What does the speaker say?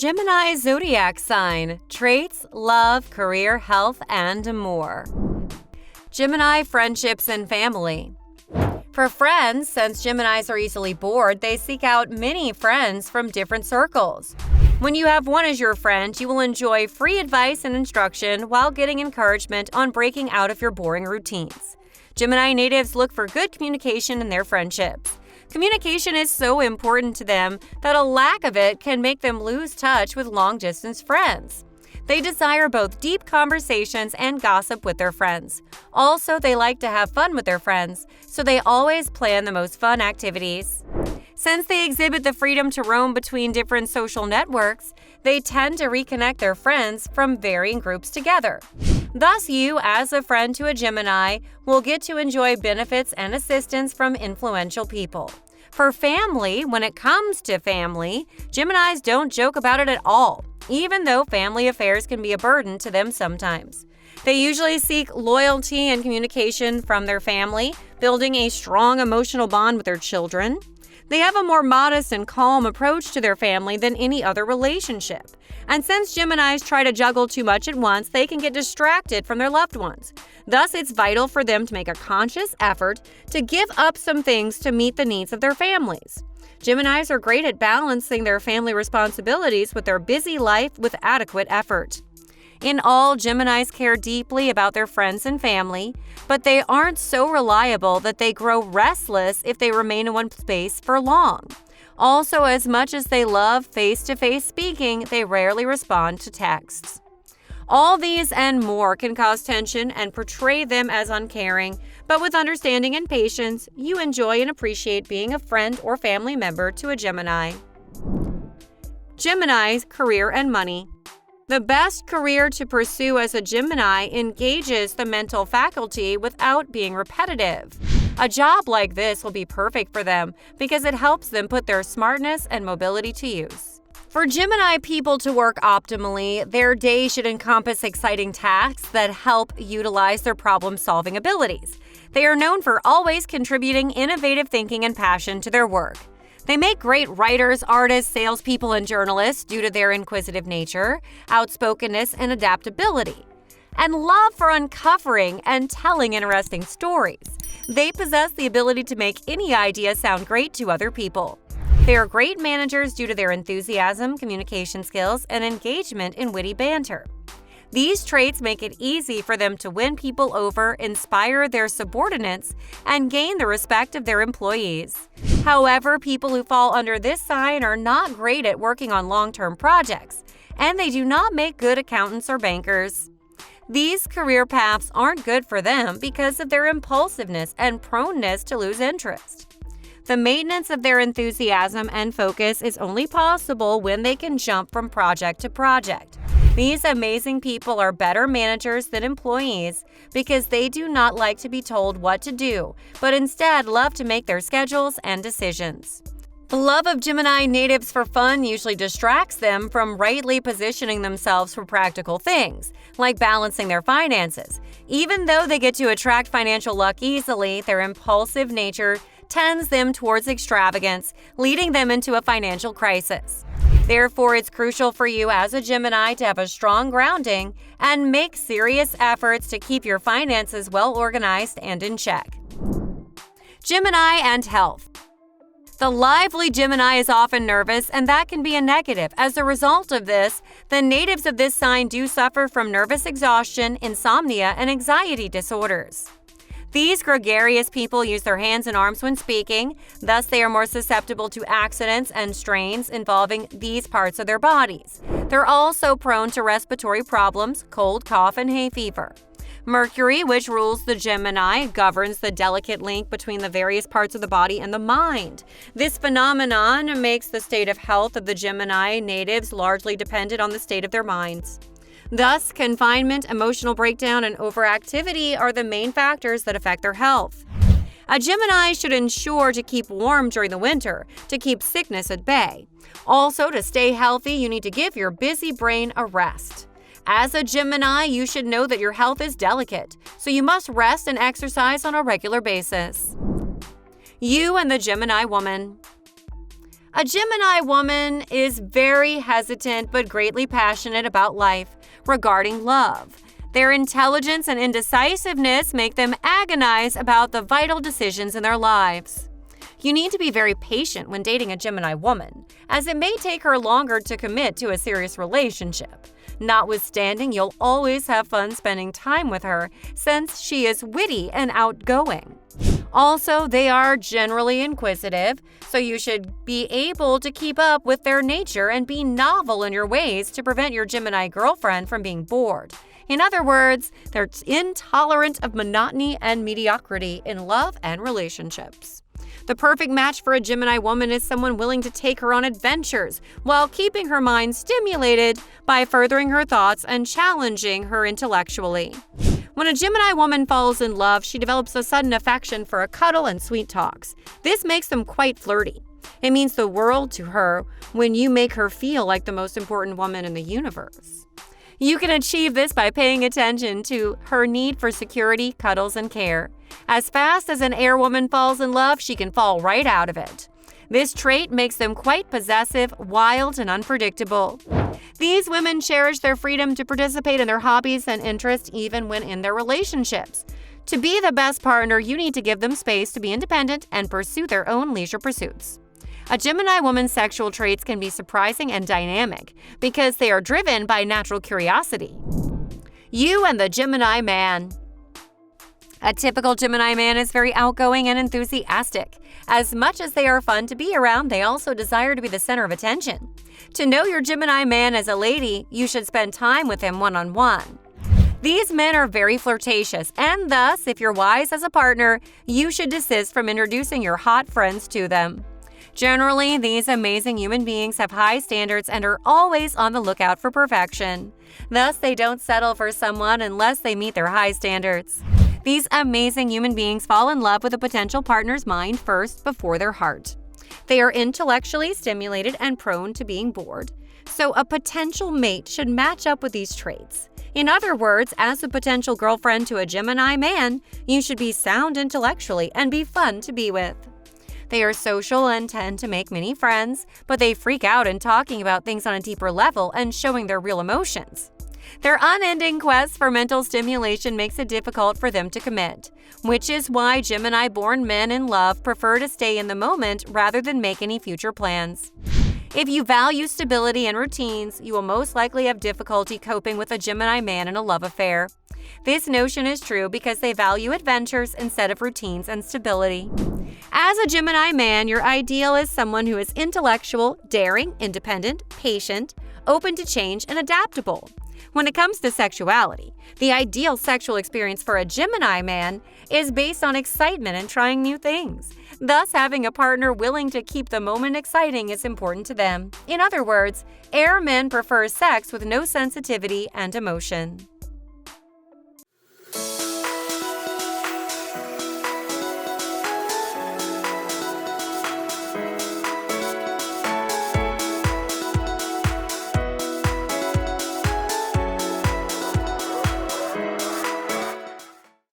Gemini Zodiac sign, traits, love, career, health, and more. Gemini friendships and family. For friends, since Geminis are easily bored, they seek out many friends from different circles. When you have one as your friend, you will enjoy free advice and instruction while getting encouragement on breaking out of your boring routines. Gemini natives look for good communication in their friendships. Communication is so important to them that a lack of it can make them lose touch with long-distance friends. They desire both deep conversations and gossip with their friends. Also, they like to have fun with their friends, so they always plan the most fun activities. Since they exhibit the freedom to roam between different social networks, they tend to reconnect their friends from varying groups together. Thus, you, as a friend to a Gemini, will get to enjoy benefits and assistance from influential people. For family, when it comes to family, Geminis don't joke about it at all, even though family affairs can be a burden to them sometimes. They usually seek loyalty and communication from their family, building a strong emotional bond with their children. They have a more modest and calm approach to their family than any other relationship. And since Geminis try to juggle too much at once, they can get distracted from their loved ones. Thus, it's vital for them to make a conscious effort to give up some things to meet the needs of their families. Geminis are great at balancing their family responsibilities with their busy life with adequate effort. In all, Geminis care deeply about their friends and family, but they aren't so reliable that they grow restless if they remain in one space for long. Also, as much as they love face-to-face speaking, they rarely respond to texts. All these and more can cause tension and portray them as uncaring, but with understanding and patience, you enjoy and appreciate being a friend or family member to a Gemini. Gemini's career and money. The best career to pursue as a Gemini engages the mental faculty without being repetitive. A job like this will be perfect for them because it helps them put their smartness and mobility to use. For Gemini people to work optimally, their day should encompass exciting tasks that help utilize their problem-solving abilities. They are known for always contributing innovative thinking and passion to their work. They make great writers, artists, salespeople, and journalists due to their inquisitive nature, outspokenness, and adaptability, and love for uncovering and telling interesting stories. They possess the ability to make any idea sound great to other people. They are great managers due to their enthusiasm, communication skills, and engagement in witty banter. These traits make it easy for them to win people over, inspire their subordinates, and gain the respect of their employees. However, people who fall under this sign are not great at working on long-term projects, and they do not make good accountants or bankers. These career paths aren't good for them because of their impulsiveness and proneness to lose interest. The maintenance of their enthusiasm and focus is only possible when they can jump from project to project. These amazing people are better managers than employees because they do not like to be told what to do, but instead love to make their schedules and decisions. The love of Gemini natives for fun usually distracts them from rightly positioning themselves for practical things, like balancing their finances. Even though they get to attract financial luck easily, their impulsive nature tends them towards extravagance, leading them into a financial crisis. Therefore, it's crucial for you as a Gemini to have a strong grounding and make serious efforts to keep your finances well organized and in check. Gemini and health. The lively Gemini is often nervous, and that can be a negative. As a result of this, the natives of this sign do suffer from nervous exhaustion, insomnia, and anxiety disorders. These gregarious people use their hands and arms when speaking, thus they are more susceptible to accidents and strains involving these parts of their bodies. They're also prone to respiratory problems, cold, cough, and hay fever. Mercury, which rules the Gemini, governs the delicate link between the various parts of the body and the mind. This phenomenon makes the state of health of the Gemini natives largely dependent on the state of their minds. Thus, confinement, emotional breakdown, and overactivity are the main factors that affect their health. A Gemini should ensure to keep warm during the winter, to keep sickness at bay. Also, to stay healthy, you need to give your busy brain a rest. As a Gemini, you should know that your health is delicate, so you must rest and exercise on a regular basis. You and the Gemini Woman. A Gemini woman is very hesitant but greatly passionate about life regarding love. Their intelligence and indecisiveness make them agonize about the vital decisions in their lives. You need to be very patient when dating a Gemini woman, as it may take her longer to commit to a serious relationship. Notwithstanding, you'll always have fun spending time with her since she is witty and outgoing. Also, they are generally inquisitive, so you should be able to keep up with their nature and be novel in your ways to prevent your Gemini girlfriend from being bored. In other words, they're intolerant of monotony and mediocrity in love and relationships. The perfect match for a Gemini woman is someone willing to take her on adventures while keeping her mind stimulated by furthering her thoughts and challenging her intellectually. When a Gemini woman falls in love, she develops a sudden affection for a cuddle and sweet talks. This makes them quite flirty. It means the world to her when you make her feel like the most important woman in the universe. You can achieve this by paying attention to her need for security, cuddles, and care. As fast as an air woman falls in love, she can fall right out of it. This trait makes them quite possessive, wild, and unpredictable. These women cherish their freedom to participate in their hobbies and interests even when in their relationships. To be the best partner, you need to give them space to be independent and pursue their own leisure pursuits. A Gemini woman's sexual traits can be surprising and dynamic because they are driven by natural curiosity. You and the Gemini Man. A typical Gemini man is very outgoing and enthusiastic. As much as they are fun to be around, they also desire to be the center of attention. To know your Gemini man as a lady, you should spend time with him one-on-one. These men are very flirtatious, and thus, if you're wise as a partner, you should desist from introducing your hot friends to them. Generally, these amazing human beings have high standards and are always on the lookout for perfection. Thus, they don't settle for someone unless they meet their high standards. These amazing human beings fall in love with a potential partner's mind first before their heart. They are intellectually stimulated and prone to being bored, so a potential mate should match up with these traits. In other words, as a potential girlfriend to a Gemini man, you should be sound intellectually and be fun to be with. They are social and tend to make many friends, but they freak out in talking about things on a deeper level and showing their real emotions. Their unending quest for mental stimulation makes it difficult for them to commit, which is why Gemini-born men in love prefer to stay in the moment rather than make any future plans. If you value stability and routines, you will most likely have difficulty coping with a Gemini man in a love affair. This notion is true because they value adventures instead of routines and stability. As a Gemini man, your ideal is someone who is intellectual, daring, independent, patient, open to change, and adaptable. When it comes to sexuality, the ideal sexual experience for a Gemini man is based on excitement and trying new things. Thus, having a partner willing to keep the moment exciting is important to them. In other words, air men prefer sex with no sensitivity and emotion.